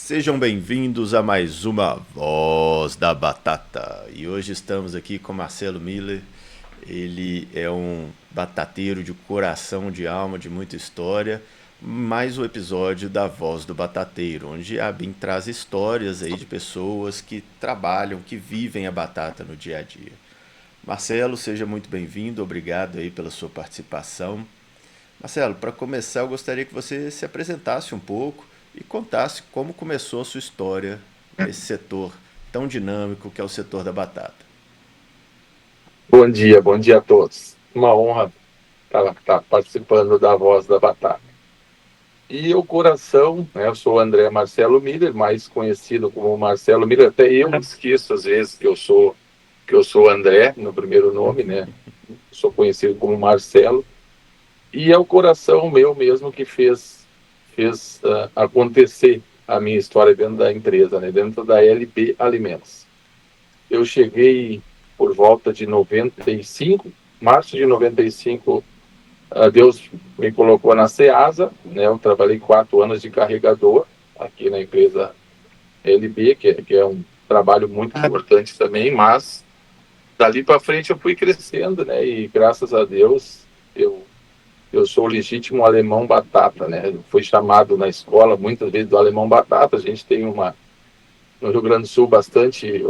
Sejam bem-vindos a mais uma Voz da Batata. E hoje estamos aqui com Marcelo Miller. Ele é um batateiro de coração, de alma, de muita história. Mais um episódio da Voz do Batateiro, onde a BIM traz histórias aí de pessoas que trabalham, que vivem a batata no dia a dia. Marcelo, seja muito bem-vindo. Obrigado aí pela sua participação. Marcelo, para começar, eu gostaria que você se apresentasse um pouco e contasse como começou a sua história nesse setor tão dinâmico que é o setor da batata. Bom dia a todos. Uma honra estar participando da Voz da Batata. E o coração, né, eu sou o André Marcelo Miller, mais conhecido como Marcelo Miller. Até eu esqueço às vezes que eu sou André no primeiro nome, né? Sou conhecido como Marcelo. E é o coração meu mesmo que fez acontecer a minha história dentro da empresa, né? Dentro da LB Alimentos. Eu cheguei por volta de 95, março de 95. Deus me colocou na Ceasa, né? Eu trabalhei 4 anos de carregador aqui na empresa LB, que é um trabalho muito importante também, mas dali para frente eu fui crescendo, né? E graças a Deus eu sou o legítimo alemão batata, né? Eu fui chamado na escola muitas vezes do alemão batata. A gente tem no Rio Grande do Sul bastante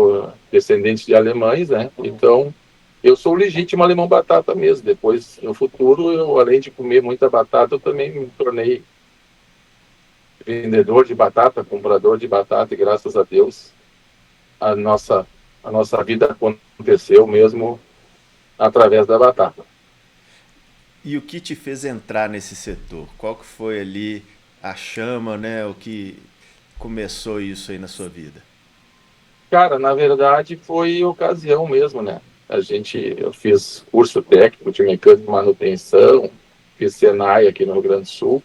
descendentes de alemães, né? Então eu sou o legítimo alemão batata mesmo. Depois, no futuro, além de comer muita batata, eu também me tornei vendedor de batata, comprador de batata, e graças a Deus a nossa, a nossa vida aconteceu mesmo através da batata. E o que te fez entrar nesse setor? Qual que foi ali a chama, né? O que começou isso aí na sua vida? Cara, na verdade foi ocasião mesmo, né? Eu fiz curso técnico de mecânica e manutenção, fiz Senai aqui no Rio Grande do Sul.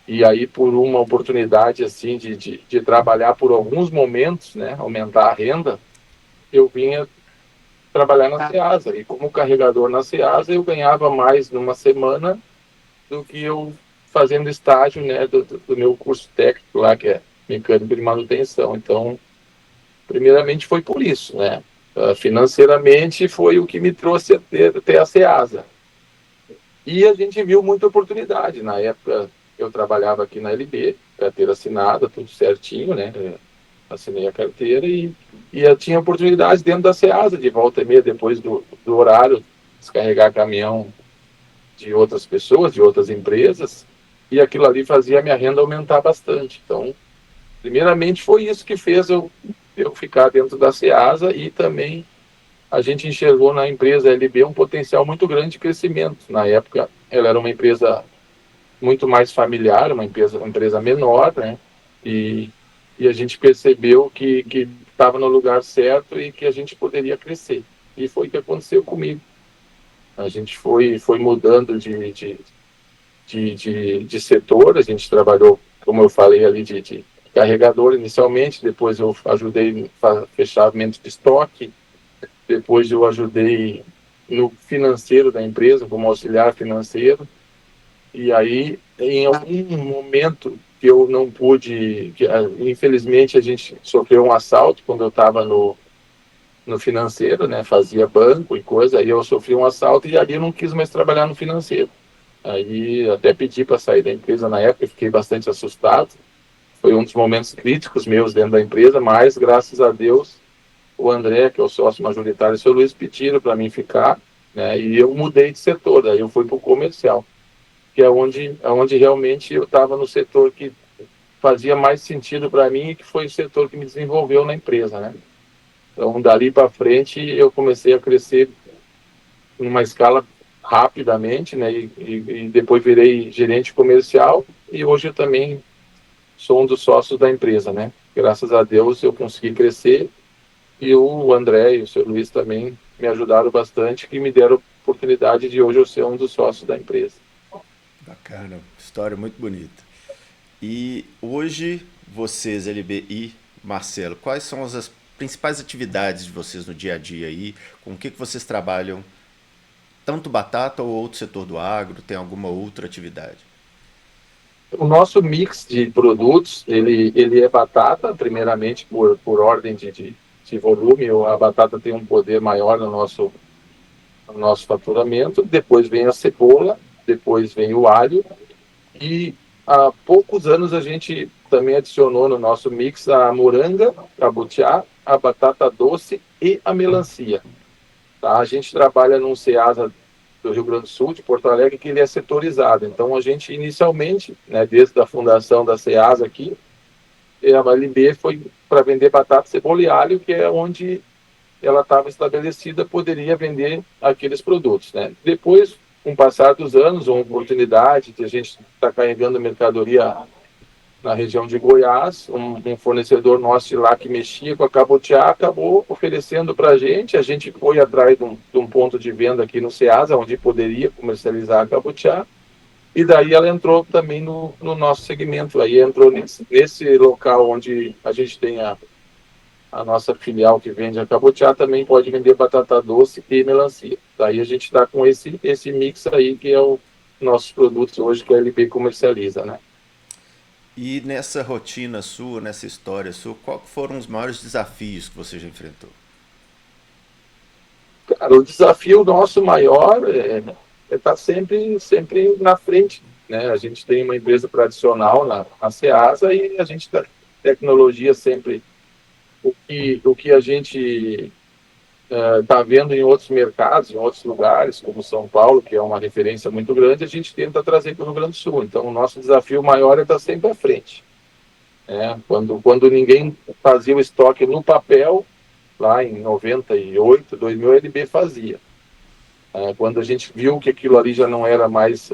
E aí, por uma oportunidade assim de trabalhar por alguns momentos, né, aumentar a renda, eu vinha trabalhar na Ceasa. E como carregador na Ceasa, eu ganhava mais numa semana do que eu fazendo estágio, né, do meu curso técnico lá, que é mecânico de manutenção. Então, primeiramente foi por isso, né? Financeiramente foi o que me trouxe até a Ceasa. E a gente viu muita oportunidade. Na época, eu trabalhava aqui na LB, carteira assinada, tudo certinho, né? Assinei a carteira e eu tinha oportunidade dentro da Ceasa, de volta e meia, depois do horário, descarregar caminhão de outras pessoas, de outras empresas, e aquilo ali fazia a minha renda aumentar bastante. Então, primeiramente, foi isso que fez eu ficar dentro da Ceasa, e também a gente enxergou na empresa LB um potencial muito grande de crescimento. Na época, ela era uma empresa muito mais familiar, uma empresa menor, né? E, e a gente percebeu que estava no lugar certo e que a gente poderia crescer. E foi o que aconteceu comigo. A gente foi mudando de setor. A gente trabalhou, como eu falei ali, de carregador inicialmente, depois eu ajudei no fechamento de estoque, depois eu ajudei no financeiro da empresa, como auxiliar financeiro. E aí, em algum momento que eu não pude, infelizmente a gente sofreu um assalto quando eu estava no financeiro, né? Fazia banco e coisa, aí eu sofri um assalto e ali eu não quis mais trabalhar no financeiro. Aí até pedi para sair da empresa na época, fiquei bastante assustado. Foi um dos momentos críticos meus dentro da empresa, mas graças a Deus o André, que é o sócio majoritário, e o seu Luiz pediram para mim ficar, né? E eu mudei de setor, aí eu fui para o comercial, que é onde realmente eu estava no setor que fazia mais sentido para mim e que foi o setor que me desenvolveu na empresa, né? Então, dali para frente, eu comecei a crescer numa escala rapidamente, né? E depois virei gerente comercial e hoje eu também sou um dos sócios da empresa, né? Graças a Deus eu consegui crescer e o André e o seu Luiz também me ajudaram bastante, que me deram a oportunidade de hoje eu ser um dos sócios da empresa. Bacana, história muito bonita. E hoje, vocês, LBI, Marcelo, quais são as principais atividades de vocês no dia a dia aí? Com o que vocês trabalham? Tanto batata ou outro setor do agro? Tem alguma outra atividade? O nosso mix de produtos, ele é batata, primeiramente por ordem de volume, a batata tem um poder maior no nosso faturamento, depois vem a cebola, depois vem o alho, e há poucos anos a gente também adicionou no nosso mix a moranga, a butiá, a batata doce e a melancia. Tá? A gente trabalha num Ceasa do Rio Grande do Sul, de Porto Alegre, que ele é setorizado. Então, a gente inicialmente, né, desde a fundação da Ceasa aqui, a LB foi para vender batata, cebola e alho, que é onde ela estava estabelecida, poderia vender aqueles produtos. Né? Depois, com o passar dos anos, uma oportunidade de a gente estar carregando mercadoria na região de Goiás, um fornecedor nosso de lá que mexia com a Cabutiá acabou oferecendo para a gente foi atrás de um ponto de venda aqui no Ceasa, onde poderia comercializar a Cabutiá, e daí ela entrou também no nosso segmento, aí entrou nesse local onde a gente tem a nossa filial que vende a Cabutiá, também pode vender batata doce e melancia. Daí a gente está com esse mix aí, que é o nossos produtos hoje que a LB comercializa, né? E nessa rotina sua, nessa história sua, qual foram os maiores desafios que você já enfrentou? Cara, o desafio nosso maior é estar sempre na frente, né? A gente tem uma empresa tradicional na Ceasa e a gente está tecnologia sempre o que a gente está vendo em outros mercados, em outros lugares, como São Paulo, que é uma referência muito grande, a gente tenta trazer para o Rio Grande do Sul. Então, o nosso desafio maior é estar sempre à frente. Né? Quando ninguém fazia o estoque no papel, lá em 98, 2000, a LB fazia. Quando a gente viu que aquilo ali já não era mais,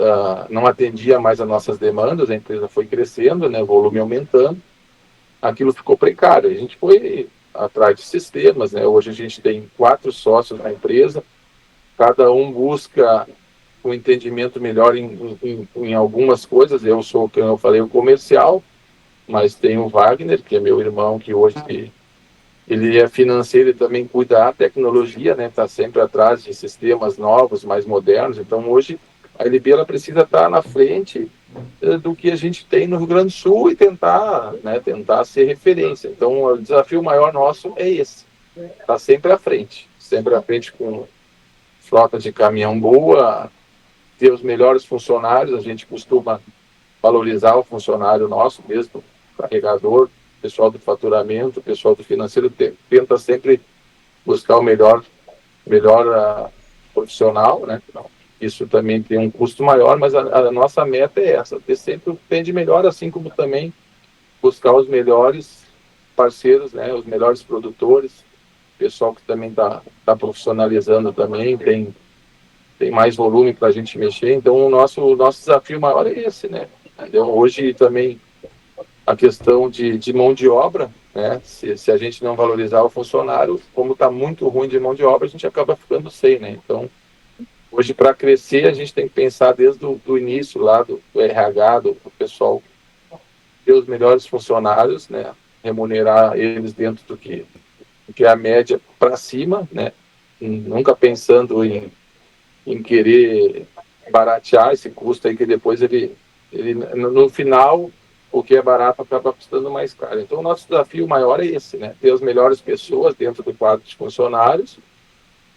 não atendia mais as nossas demandas, a empresa foi crescendo, né, o volume aumentando, aquilo ficou precário. A gente foi atrás de sistemas, né? Hoje a gente tem 4 sócios na empresa, cada um busca um entendimento melhor em algumas coisas. Eu sou, como eu falei, o comercial, mas tem o Wagner, que é meu irmão, que hoje ele é financeiro e também cuida da tecnologia, né? Está sempre atrás de sistemas novos, mais modernos. Então, hoje, a LB ela precisa estar na frente do que a gente tem no Rio Grande do Sul e tentar ser referência. Então, o desafio maior nosso é esse, estar sempre à frente com frota de caminhão boa, ter os melhores funcionários. A gente costuma valorizar o funcionário nosso mesmo, carregador, pessoal do faturamento, pessoal do financeiro, tenta sempre buscar o melhor profissional, né? Isso também tem um custo maior, mas a nossa meta é essa, ter sempre o que tem de melhor, assim como também buscar os melhores parceiros, né? Os melhores produtores, pessoal que também está profissionalizando também, tem mais volume para a gente mexer. Então, o nosso desafio maior é esse, né? Entendeu? Hoje também a questão de mão de obra, né? Se a gente não valorizar o funcionário, como está muito ruim de mão de obra, a gente acaba ficando sem, né? Então, hoje, para crescer, a gente tem que pensar desde o início lá do RH, do pessoal, ter os melhores funcionários, né? Remunerar eles dentro do que é a média para cima, né? Nunca pensando em querer baratear esse custo aí, que depois ele no final, o que é barato acaba custando mais caro. Então, o nosso desafio maior é esse, né? Ter as melhores pessoas dentro do quadro de funcionários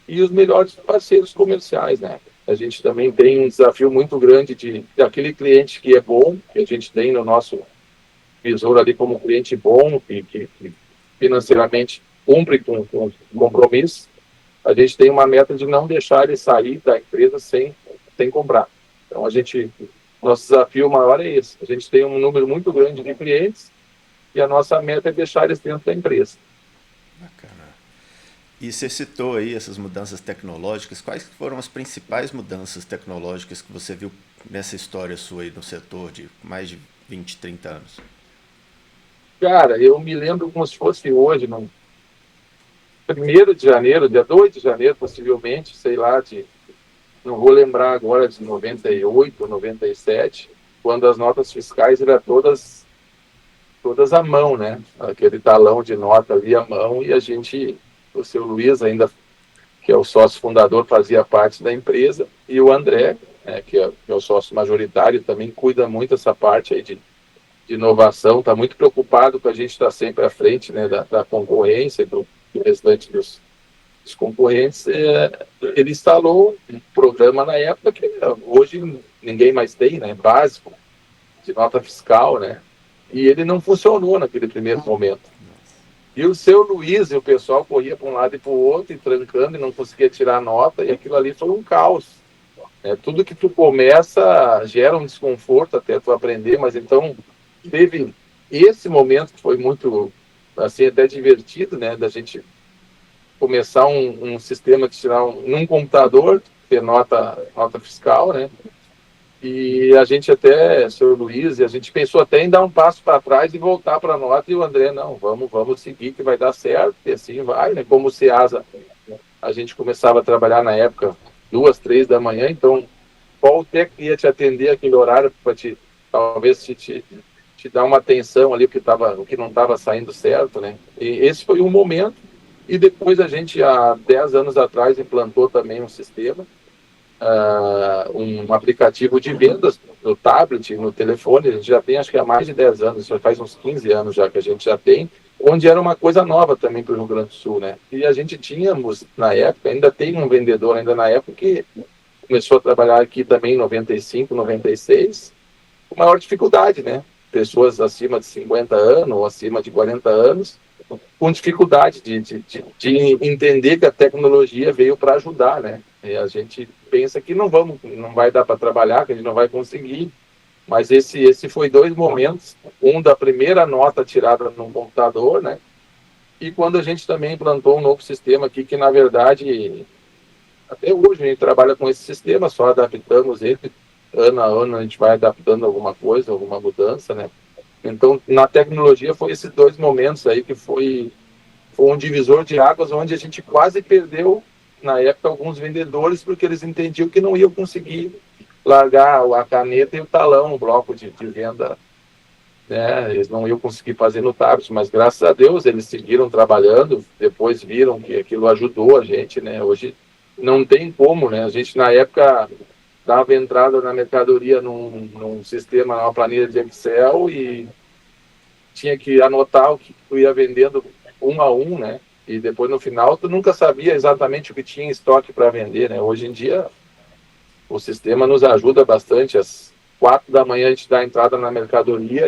e os melhores parceiros comerciais, né? A gente também tem um desafio muito grande de aquele cliente que é bom, que a gente tem no nosso visor ali como cliente bom, que financeiramente cumpre com compromisso. A gente tem uma meta de não deixar ele sair da empresa sem comprar. Então, nosso desafio maior é esse. A gente tem um número muito grande de clientes e a nossa meta é deixar eles dentro da empresa. Bacana. E você citou aí essas mudanças tecnológicas. Quais foram as principais mudanças tecnológicas que você viu nessa história sua aí no setor de mais de 20, 30 anos? Cara, eu me lembro como se fosse hoje, no 1º de janeiro, dia 2 de janeiro, possivelmente, sei lá, não vou lembrar agora de 98, 97, quando as notas fiscais eram todas à mão, né? Aquele talão de nota ali à mão, e o seu Luiz ainda, que é o sócio fundador, fazia parte da empresa, e o André. né, que é meu sócio majoritário, também cuida muito dessa parte aí de inovação, está muito preocupado com a gente estar sempre à frente, né, da concorrência, do restante dos concorrentes. Ele instalou um programa na época que hoje ninguém mais tem, né, básico, de nota fiscal, né, e ele não funcionou naquele primeiro momento. E o seu Luiz e o pessoal corria para um lado e para o outro, e trancando, e não conseguia tirar nota, e aquilo ali foi um caos. Tudo que tu começa gera um desconforto até tu aprender, mas então teve esse momento que foi muito, assim, até divertido, né, da gente começar um sistema de tirar num computador, ter nota fiscal, né, e a gente até, senhor Luiz, e a gente pensou até em dar um passo para trás e voltar para a nota, e o André, não, vamos seguir que vai dar certo, e assim vai, né, como o Ceasa, a gente começava a trabalhar na época 2, 3 da manhã, então qual técnico ia te atender aquele horário para talvez te dar uma atenção ali o que não estava saindo certo, né? E esse foi um momento. E depois a gente, há 10 anos atrás, implantou também um sistema, um aplicativo de vendas no tablet, no telefone. A gente já tem, acho que há mais de 10 anos, já faz uns 15 anos já que a gente já tem, onde era uma coisa nova também para o Rio Grande do Sul, né? E a gente tínhamos, na época, ainda tem um vendedor ainda na época que começou a trabalhar aqui também em 95, 96, com maior dificuldade, né? Pessoas acima de 50 anos ou acima de 40 anos, com dificuldade de entender que a tecnologia veio para ajudar, né? E a gente pensa que não vai dar para trabalhar, que a gente não vai conseguir, mas esse foi 2 momentos, um da primeira nota tirada no computador, né? E quando a gente também implantou um novo sistema aqui, que na verdade até hoje a gente trabalha com esse sistema, só adaptamos ele, ano a ano a gente vai adaptando alguma coisa, alguma mudança, né? Então, na tecnologia foi esses 2 momentos aí que foi um divisor de águas, onde a gente quase perdeu, na época, alguns vendedores, porque eles entendiam que não iam conseguir largar a caneta e o talão no bloco de venda, né? Eles não iam conseguir fazer no tablet, mas graças a Deus eles seguiram trabalhando, depois viram que aquilo ajudou a gente, né? Hoje não tem como, né? A gente, na época, dava entrada na mercadoria num sistema, numa planilha de Excel, e tinha que anotar o que tu ia vendendo um a um, né? E depois, no final, tu nunca sabia exatamente o que tinha em estoque para vender, né? Hoje em dia, o sistema nos ajuda bastante. Às 4 da manhã a gente dá entrada na mercadoria,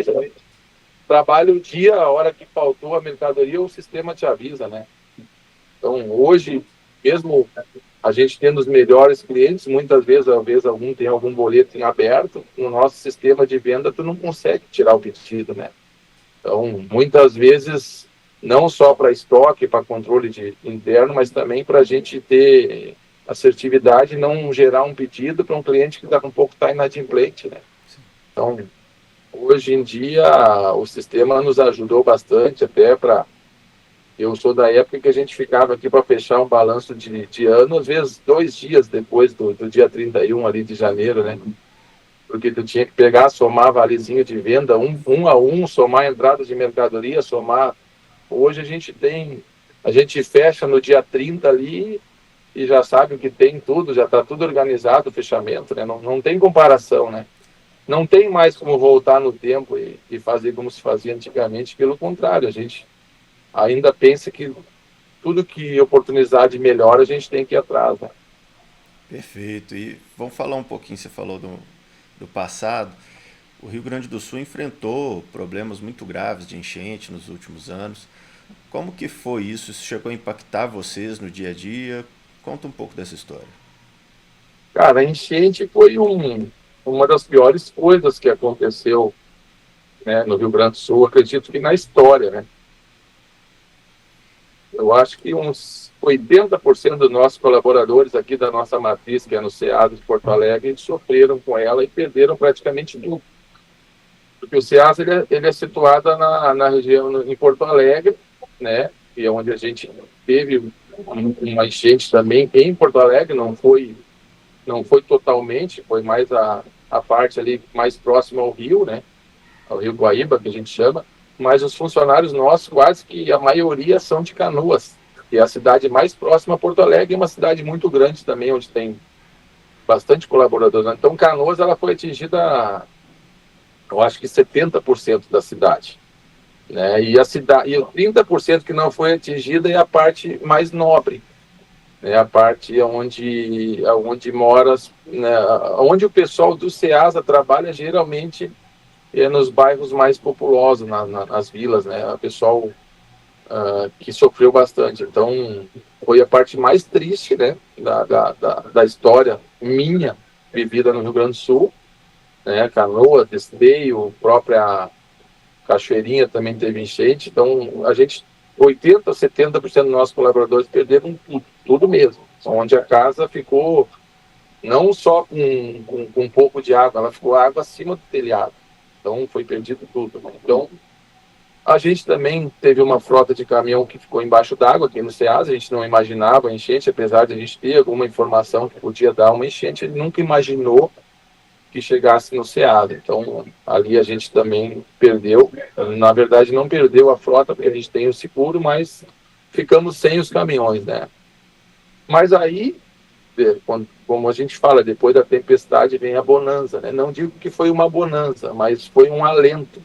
trabalha o dia, a hora que faltou a mercadoria, o sistema te avisa, né? Então, hoje, mesmo a gente tendo os melhores clientes, muitas vezes, às vezes, algum tem algum boleto em aberto, no nosso sistema de venda, tu não consegue tirar o pedido, né? Então, muitas vezes, não só para estoque, para controle interno, mas também para a gente ter assertividade e não gerar um pedido para um cliente que daqui a um pouco está inadimplente, né? Então, hoje em dia, o sistema nos ajudou bastante, até para... Eu sou da época que a gente ficava aqui para fechar um balanço de ano, às vezes 2 dias depois do dia 31 ali de janeiro, né? Porque tu tinha que pegar, somar valezinho de venda, um a um, somar entradas de mercadoria, somar. Hoje a gente fecha no dia 30 ali e já sabe o que tem tudo, já está tudo organizado, o fechamento, né? Não tem comparação, né? Não tem mais como voltar no tempo e fazer como se fazia antigamente, pelo contrário, a gente ainda pensa que tudo que oportunidade melhor a gente tem que ir atrás, né? Perfeito. E vamos falar um pouquinho, você falou do passado. O Rio Grande do Sul enfrentou problemas muito graves de enchente nos últimos anos. Como que foi isso? Isso chegou a impactar vocês no dia a dia? Conta um pouco dessa história. Cara, a enchente foi uma das piores coisas que aconteceu, né, no Rio Grande do Sul, acredito que na história, né? Eu acho que uns 80% dos nossos colaboradores aqui da nossa matriz, que é no Ceasa de Porto Alegre, sofreram com ela e perderam praticamente tudo. Porque o Ceasa ele é situado na região, em Porto Alegre, né? E é onde a gente teve uma enchente também em Porto Alegre, não foi totalmente, foi mais a parte ali mais próxima ao rio, né? Ao Rio Guaíba, que a gente chama, mas os funcionários nossos, quase que a maioria são de Canoas, que é a cidade mais próxima a Porto Alegre, é uma cidade muito grande também, onde tem bastante colaboradores. Então, Canoas ela foi atingida, eu acho que 70% da cidade. Né? E o 30% que não foi atingida é a parte mais nobre, né? A parte onde mora, né? Onde o pessoal do Ceasa trabalha geralmente é nos bairros mais populosos, nas vilas, né? O pessoal que sofreu bastante. Então, foi a parte mais triste, né? Da história minha vivida no Rio Grande do Sul, né? Canoas, Esteio, própria Cachoeirinha também teve enchente, então 80%, 70% dos nossos colaboradores perderam tudo mesmo, onde a casa ficou não só com um pouco de água, ela ficou água acima do telhado, então foi perdido tudo. Então a gente também teve uma frota de caminhão que ficou embaixo d'água aqui no Ceasa, a gente não imaginava a enchente, apesar de a gente ter alguma informação que podia dar uma enchente, ele nunca imaginou que chegasse no Ceasa. Então, ali a gente também perdeu. Na verdade, não perdeu a frota, porque a gente tem o seguro, mas ficamos sem os caminhões, né? Mas aí, como a gente fala, depois da tempestade vem a bonança, né? Não digo que foi uma bonança, mas foi um alento,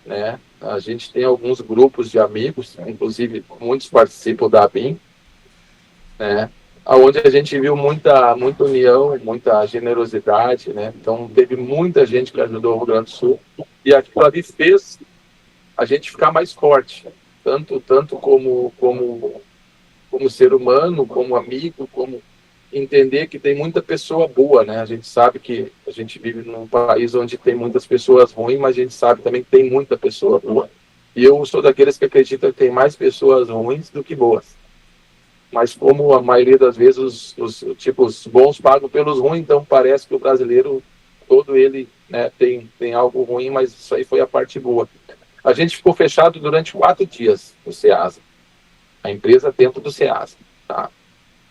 né? A gente tem alguns grupos de amigos, inclusive muitos participam da ABIN, né? Onde a gente viu muita união, muita generosidade, né? Então, teve muita gente que ajudou o Rio Grande do Sul, e aquilo ali fez a gente ficar mais forte, tanto como ser humano, como amigo, como entender que tem muita pessoa boa, né? A gente sabe que a gente vive num país onde tem muitas pessoas ruins, mas a gente sabe também que tem muita pessoa boa. E eu sou daqueles que acreditam que tem mais ruins do que boas. Mas como a maioria das vezes os bons pagam pelos ruins, então parece que o brasileiro todo ele, né, tem algo ruim, mas isso aí foi a parte boa. A gente ficou fechado durante 4 dias no Ceasa, a empresa dentro do Ceasa, tá?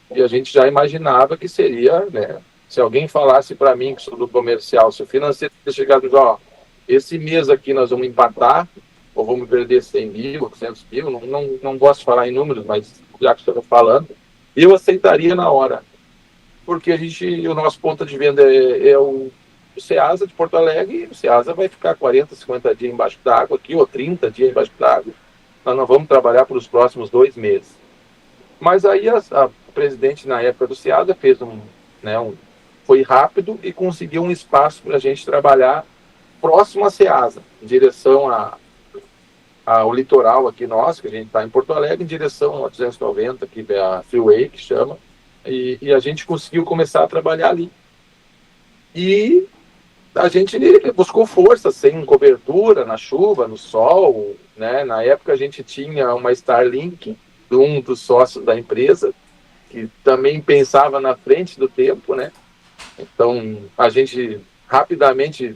E a gente já imaginava que seria, né, se alguém falasse para mim que sou do comercial, se o financeiro tivesse chegado e dizer, ó, esse mês aqui nós vamos empatar, ou vamos perder 100 mil, 200 mil, não gosto de falar em números, mas já que estou falando, eu aceitaria na hora. Porque o nosso ponto de venda é o Ceasa de Porto Alegre, e o Ceasa vai ficar 40, 50 dias embaixo d'água aqui, ou 30 dias embaixo d'água. Nós não vamos trabalhar pelos próximos 2 meses. Mas aí a presidente, na época do Ceasa, fez foi rápido e conseguiu um espaço para a gente trabalhar próximo à Ceasa, em direção ao litoral aqui nosso, que a gente está em Porto Alegre, em direção a 290, que é a Freeway, que chama, e a gente conseguiu começar a trabalhar ali. E a gente buscou força, sem cobertura, na chuva, no sol, né? Na época a gente tinha uma Starlink, de um dos sócios da empresa, que também pensava na frente do tempo, né? Então a gente rapidamente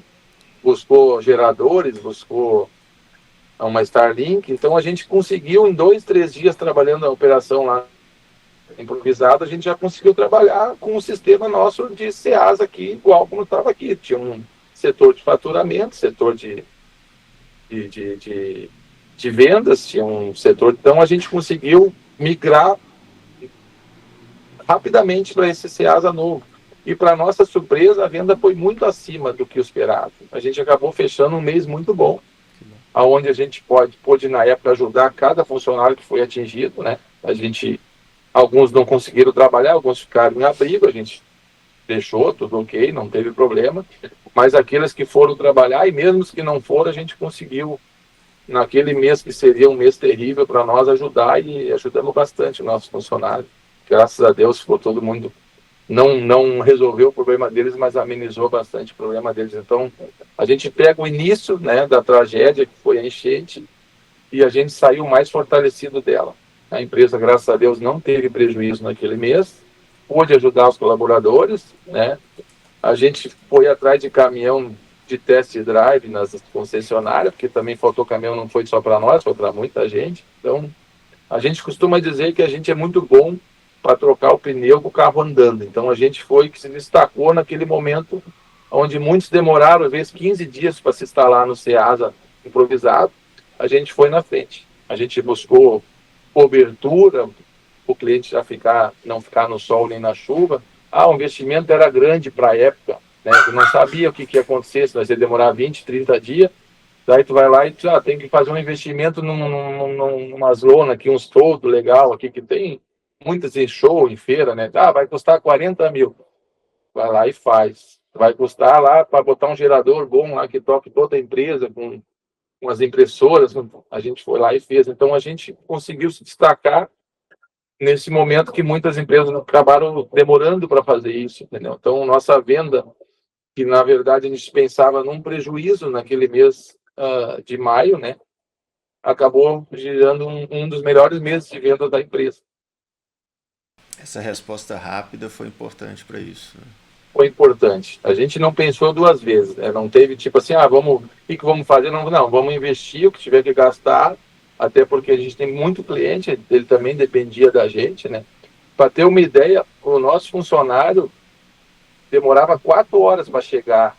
buscou geradores, buscou uma Starlink, então a gente conseguiu em 2, 3 dias trabalhando a operação lá improvisada, a gente já conseguiu trabalhar com o sistema nosso de Ceasa aqui, igual como estava aqui. Tinha um setor de faturamento, setor de vendas, tinha um setor. Então a gente conseguiu migrar rapidamente para esse Ceasa novo. E para nossa surpresa, a venda foi muito acima do que o esperado. A gente acabou fechando um mês muito bom, aonde a gente pôde na época ajudar cada funcionário que foi atingido, né? Alguns não conseguiram trabalhar, alguns ficaram em abrigo, a gente deixou, tudo ok, não teve problema, mas aqueles que foram trabalhar, e mesmo os que não foram, a gente conseguiu, naquele mês que seria um mês terrível para nós, ajudar, e ajudamos bastante o nosso funcionário. Graças a Deus, ficou todo mundo, não resolveu o problema deles, mas amenizou bastante o problema deles. Então, a gente pega o início, né, da tragédia, que foi a enchente, e a gente saiu mais fortalecido dela. A empresa, graças a Deus, não teve prejuízo naquele mês, pôde ajudar os colaboradores, né? A gente foi atrás de caminhão de test drive nas concessionárias, porque também faltou caminhão, não foi só para nós, foi para muita gente. Então, a gente costuma dizer que a gente é muito bom para trocar o pneu com o carro andando. Então, a gente foi que se destacou naquele momento, onde muitos demoraram, às vezes, 15 dias para se instalar no Ceasa improvisado, a gente foi na frente. A gente buscou cobertura, o cliente já não ficar no sol nem na chuva. o investimento era grande para a época, né? Tu não sabia o que ia acontecer, se vai demorar 20, 30 dias. Daí tu vai lá e tu, tem que fazer um investimento numas lonas aqui, uns toldos legal aqui, que tem muitas em show, em feira, né? Vai custar 40 mil. Vai lá e faz. Vai custar lá para botar um gerador bom lá que toque toda a empresa, com as impressoras. A gente foi lá e fez. Então a gente conseguiu se destacar nesse momento que muitas empresas acabaram demorando para fazer isso, entendeu? Então nossa venda, que na verdade a gente pensava num prejuízo naquele mês de maio, né? Acabou gerando um dos melhores meses de venda da empresa. Essa resposta rápida foi importante para isso, né? Foi importante. A gente não pensou duas vezes, né? Não teve tipo assim, o que vamos fazer? Não, vamos investir o que tiver que gastar, até porque a gente tem muito cliente, ele também dependia da gente, né? Para ter uma ideia, o nosso funcionário demorava 4 horas para chegar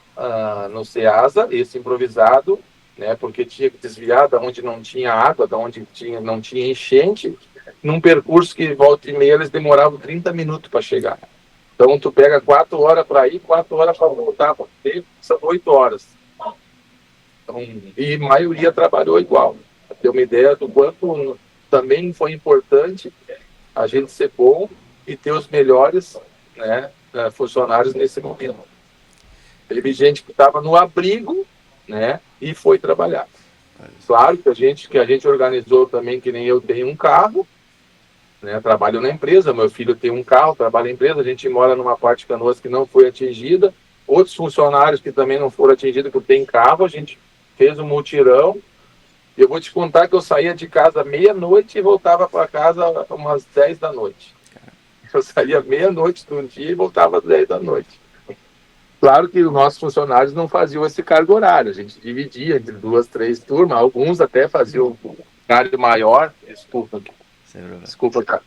no Ceasa, esse improvisado, né? Porque tinha que desviar da onde não tinha água, da onde não tinha enchente, num percurso que volta e meia eles demoravam 30 minutos para chegar. Então, tu pega 4 horas para ir, 4 horas para voltar, são 8 horas. Então, e a maioria trabalhou igual. Para ter uma ideia do quanto também foi importante a gente ser bom e ter os melhores, né, funcionários nesse momento. Teve gente que estava no abrigo, né, e foi trabalhar. Claro que a gente organizou também, que nem eu tenho um carro, né, trabalho na empresa, meu filho tem um carro, trabalha na empresa, a gente mora numa parte de Canoas que não foi atingida, outros funcionários que também não foram atingidos porque tem carro, a gente fez um mutirão. Eu vou te contar que eu saía de casa meia-noite e voltava para casa umas 10 da noite. Eu saía meia-noite de um dia e voltava às 10 da noite. Claro que os nossos funcionários não faziam esse cargo horário, a gente dividia entre 2, 3 turmas, alguns até faziam horário maior, desculpa, cara.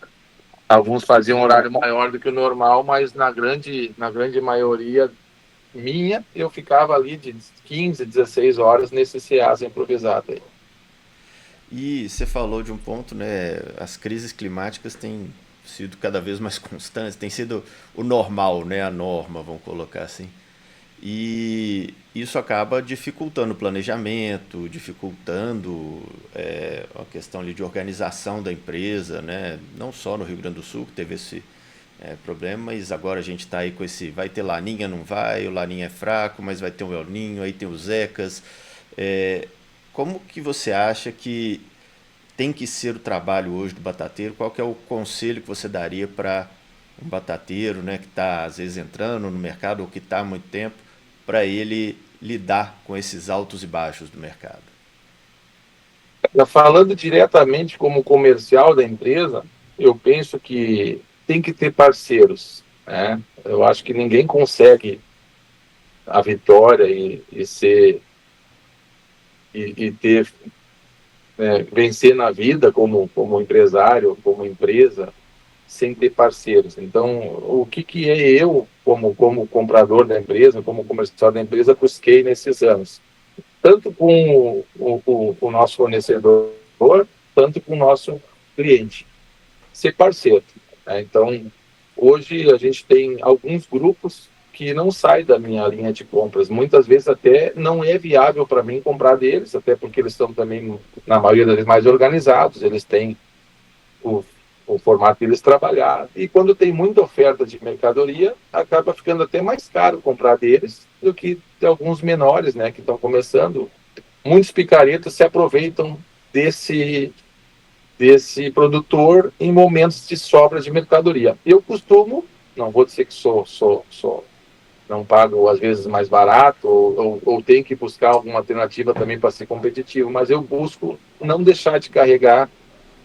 Alguns faziam horário maior do que o normal, mas na grande maioria minha, eu ficava ali de 15, 16 horas nesse Ceasa improvisado aí. E você falou de um ponto, né? As crises climáticas têm sido cada vez mais constantes, tem sido o normal, né? A norma, vamos colocar assim. E isso acaba dificultando o planejamento, dificultando a questão ali de organização da empresa, né? Não só no Rio Grande do Sul que teve esse problema, mas agora a gente está aí com esse, vai ter Laninha, não vai, o Laninha é fraco, mas vai ter o El Ninho, aí tem os Zecas. Como que você acha que tem que ser o trabalho hoje do batateiro? Qual que é o conselho que você daria para um batateiro, né, que está às vezes entrando no mercado ou que está há muito tempo, para ele lidar com esses altos e baixos do mercado? Falando diretamente como comercial da empresa, eu penso que tem que ter parceiros, né? Eu acho que ninguém consegue a vitória e ter vencer na vida como empresário, como empresa, sem ter parceiros. Então, o que é eu, como comprador da empresa, como comercial da empresa, busquei nesses anos? Tanto com o nosso fornecedor, tanto com o nosso cliente. Ser parceiro, né? Então, hoje a gente tem alguns grupos que não saem da minha linha de compras. Muitas vezes até não é viável para mim comprar deles, até porque eles estão também, na maioria das vezes, mais organizados, eles têm o, o formato deles trabalhar, e quando tem muita oferta de mercadoria, acaba ficando até mais caro comprar deles do que de alguns menores, né, que estão começando. Muitos picaretas se aproveitam desse produtor em momentos de sobra de mercadoria. Eu costumo, não vou dizer que não pago às vezes mais barato, ou tenho que buscar alguma alternativa também para ser competitivo, mas eu busco não deixar de carregar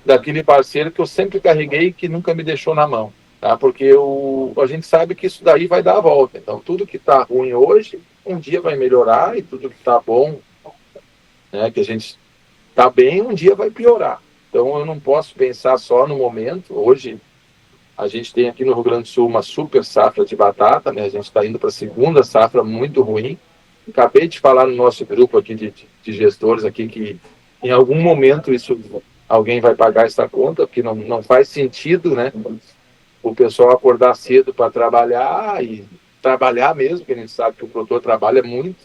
daquele parceiro que eu sempre carreguei e que nunca me deixou na mão, tá? Porque a gente sabe que isso daí vai dar a volta. Então, tudo que está ruim hoje, um dia vai melhorar, e tudo que está bom, né, que a gente está bem, um dia vai piorar. Então, eu não posso pensar só no momento. Hoje, a gente tem aqui no Rio Grande do Sul uma super safra de batata, né? A gente está indo para a segunda safra muito ruim. Acabei de falar no nosso grupo aqui de gestores aqui que em algum momento alguém vai pagar essa conta, porque não faz sentido, né? o pessoal acordar cedo para trabalhar e trabalhar mesmo, que a gente sabe que o produtor trabalha muito,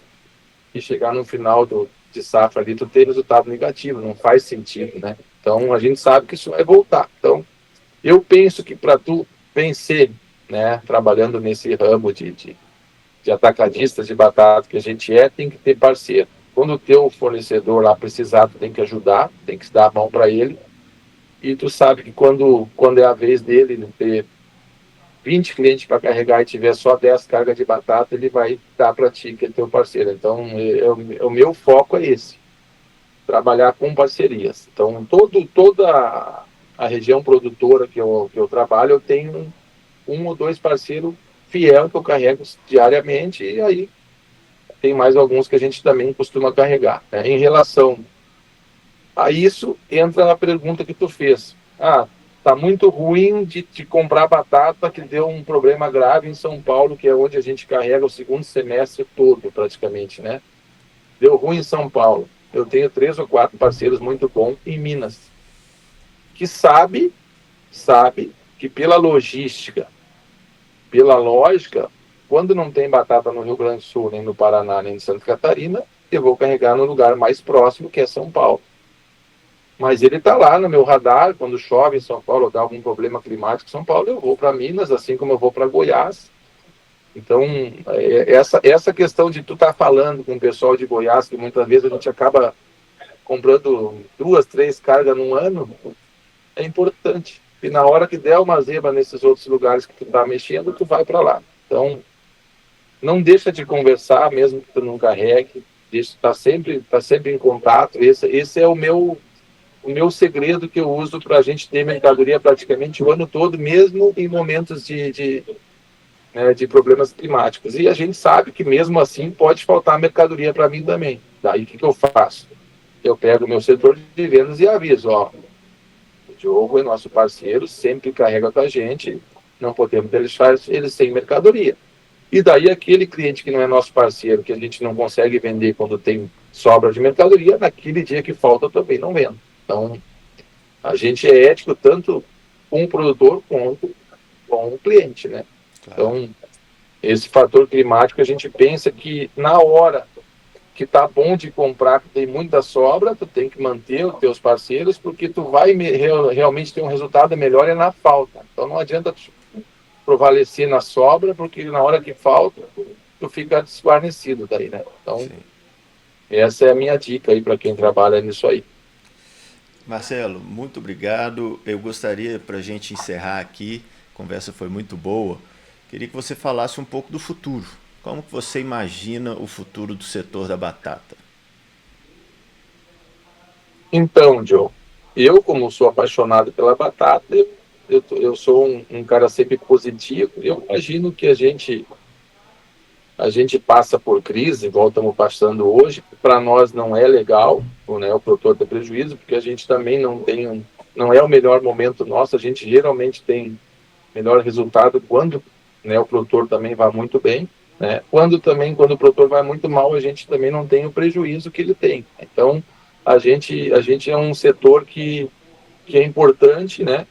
e chegar no final de safra ali, tu ter resultado negativo, não faz sentido, né? Então, a gente sabe que isso vai voltar. Então, eu penso que para tu vencer, né, trabalhando nesse ramo de atacadistas de batata que a gente tem que ter parceiro. Quando o teu fornecedor lá precisar, tu tem que ajudar, tem que dar a mão para ele, e tu sabe que quando é a vez dele ter 20 clientes para carregar e tiver só 10 cargas de batata, ele vai dar para ti, que é teu parceiro. Então, o meu foco é esse, trabalhar com parcerias. Então, toda a região produtora que eu trabalho, eu tenho um ou dois parceiros fiel que eu carrego diariamente, e aí tem mais alguns que a gente também costuma carregar. Né? Em relação a isso, entra a pergunta que tu fez. Tá muito ruim de comprar batata, que deu um problema grave em São Paulo, que é onde a gente carrega o segundo semestre todo, praticamente, né? Deu ruim em São Paulo. Eu tenho 3 ou 4 parceiros muito bons em Minas, que sabe que pela logística, pela lógica, quando não tem batata no Rio Grande do Sul, nem no Paraná, nem em Santa Catarina, eu vou carregar no lugar mais próximo, que é São Paulo. Mas ele está lá no meu radar, quando chove em São Paulo, ou dá algum problema climático em São Paulo, eu vou para Minas, assim como eu vou para Goiás. Então, essa questão de tu estar falando com o pessoal de Goiás, que muitas vezes a gente acaba comprando 2, 3 cargas num ano, é importante. E na hora que der uma zebra nesses outros lugares que tu está mexendo, tu vai para lá. Então, não deixa de conversar, mesmo que tu não carregue, tá sempre em contato. Esse é o meu segredo que eu uso para a gente ter mercadoria praticamente o ano todo, mesmo em momentos de problemas climáticos. E a gente sabe que mesmo assim pode faltar mercadoria para mim também. Daí o que eu faço? Eu pego o meu setor de vendas e aviso, o Diogo é nosso parceiro, sempre carrega com a gente, não podemos deixar ele sem mercadoria. E daí aquele cliente que não é nosso parceiro, que a gente não consegue vender quando tem sobra de mercadoria, naquele dia que falta eu também não vendo. Então, a gente é ético tanto com o produtor quanto com o cliente, né? Claro. Então, esse fator climático, a gente pensa que na hora que tá bom de comprar, que tem muita sobra, tu tem que manter os teus parceiros, porque tu vai realmente ter um resultado melhor na falta. Então, não adianta tu prevalecer na sobra, porque na hora que falta, tu fica desguarnecido daí, né? Então, Sim. essa é a minha dica aí para quem trabalha nisso aí. Marcelo, muito obrigado. Eu gostaria, para a gente encerrar aqui, a conversa foi muito boa, queria que você falasse um pouco do futuro. Como que você imagina o futuro do setor da batata? Então, Joe, eu, como sou apaixonado pela batata, eu sou um cara sempre positivo. Eu imagino que a gente passa por crise, igual estamos passando hoje. Para nós não é legal, né, o produtor ter prejuízo, porque a gente também não é o melhor momento nosso. A gente geralmente tem melhor resultado quando, né, o produtor também vai muito bem. Né? Quando o produtor vai muito mal, a gente também não tem o prejuízo que ele tem. Então, a gente é um setor que é importante, né?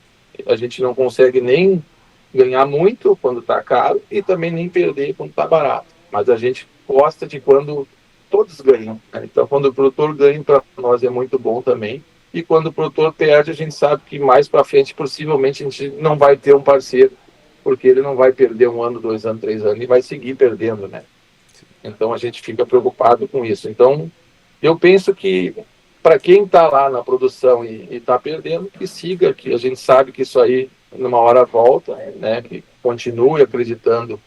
A gente não consegue nem ganhar muito quando está caro e também nem perder quando está barato. Mas a gente gosta de quando todos ganham. Né? Então, quando o produtor ganha, para nós é muito bom também. E quando o produtor perde, a gente sabe que mais para frente, possivelmente, a gente não vai ter um parceiro, porque ele não vai perder 1 ano, 2 anos, 3 anos, e vai seguir perdendo, né? Então, a gente fica preocupado com isso. Então, eu penso que para quem está lá na produção e está perdendo, que siga, que a gente sabe que isso aí, numa hora volta, né? Que continue acreditando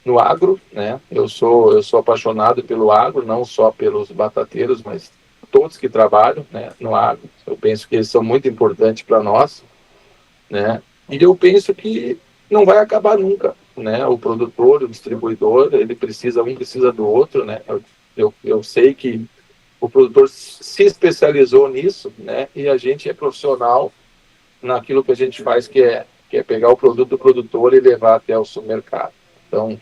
no agro, né? Eu sou apaixonado pelo agro, não só pelos batateiros, mas todos que trabalham, né, no agro. Eu penso que eles são muito importantes para nós, né? E eu penso que não vai acabar nunca, né? O produtor, o distribuidor, ele precisa, um precisa do outro, né? Eu sei que o produtor se especializou nisso, né? E a gente é profissional naquilo que a gente faz, que é pegar o produto do produtor e levar até o supermercado. Então,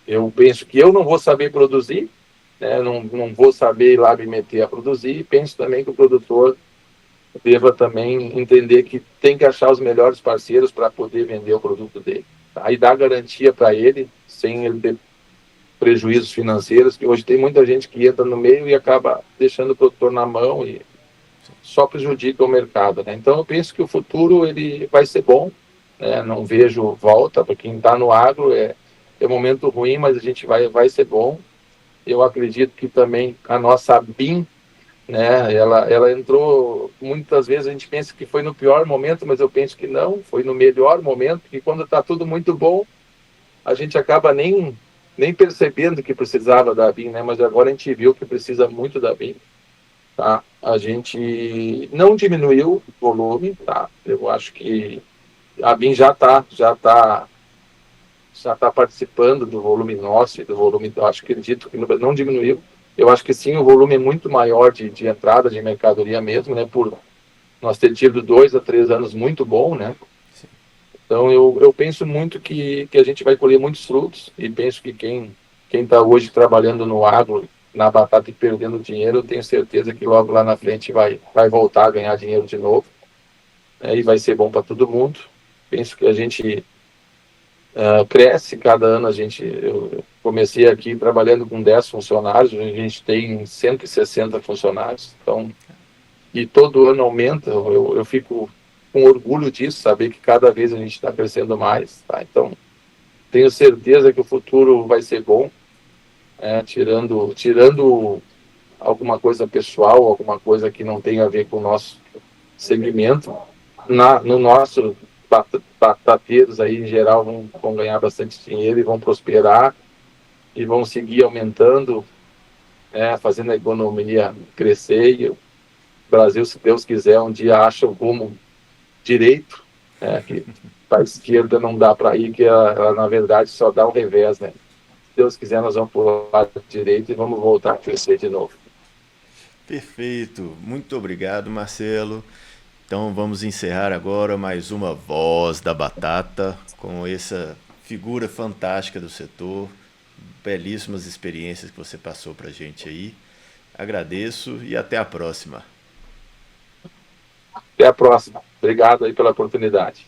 eu penso que eu não vou saber produzir, né? Não vou saber ir lá me meter a produzir, e penso também que o produtor deva também entender que tem que achar os melhores parceiros para poder vender o produto dele. Tá? E dar garantia para ele, sem ele ter prejuízos financeiros, que hoje tem muita gente que entra no meio e acaba deixando o produtor na mão e só prejudica o mercado. Né? Então, eu penso que o futuro ele vai ser bom. Né? Não vejo volta, para quem está no agro é um momento ruim, mas a gente vai ser bom. Eu acredito que também a nossa BIM, né, ela entrou, muitas vezes a gente pensa que foi no pior momento, mas eu penso que não, foi no melhor momento, porque quando está tudo muito bom, a gente acaba nem percebendo que precisava da BIM, né, mas agora a gente viu que precisa muito da BIM. Tá? A gente não diminuiu o volume, tá? Eu acho que a BIM já tá participando do volume nosso e do volume, eu acho que acredito que não diminuiu. Eu acho que sim, o volume é muito maior de entrada de mercadoria mesmo, né? Por nós ter tido 2 a 3 anos muito bom, né? Sim. Então eu penso muito que a gente vai colher muitos frutos e penso que quem está hoje trabalhando no agro, na batata e perdendo dinheiro, eu tenho certeza que logo lá na frente vai voltar a ganhar dinheiro de novo, né? E vai ser bom para todo mundo. Penso que a gente cresce cada ano. Eu comecei aqui trabalhando com 10 funcionários, a gente tem 160 funcionários, então, e todo ano aumenta. Eu fico com orgulho disso, saber que cada vez a gente está crescendo mais, tá? Então, tenho certeza que o futuro vai ser bom, tirando alguma coisa pessoal, alguma coisa que não tem a ver com o nosso segmento. No nosso batateiros aí em geral vão ganhar bastante dinheiro e vão prosperar e vão seguir aumentando, fazendo a economia crescer, e o Brasil, se Deus quiser, um dia acha o rumo direito, que para a esquerda não dá para ir, que ela, na verdade, só dá um revés, né? Se Deus quiser, nós vamos para o lado direito e vamos voltar a crescer de novo. Perfeito. Muito obrigado, Marcelo. Então vamos encerrar agora mais uma Voz da Batata com essa figura fantástica do setor, belíssimas experiências que você passou para a gente aí. Agradeço e até a próxima. Até a próxima. Obrigado aí pela oportunidade.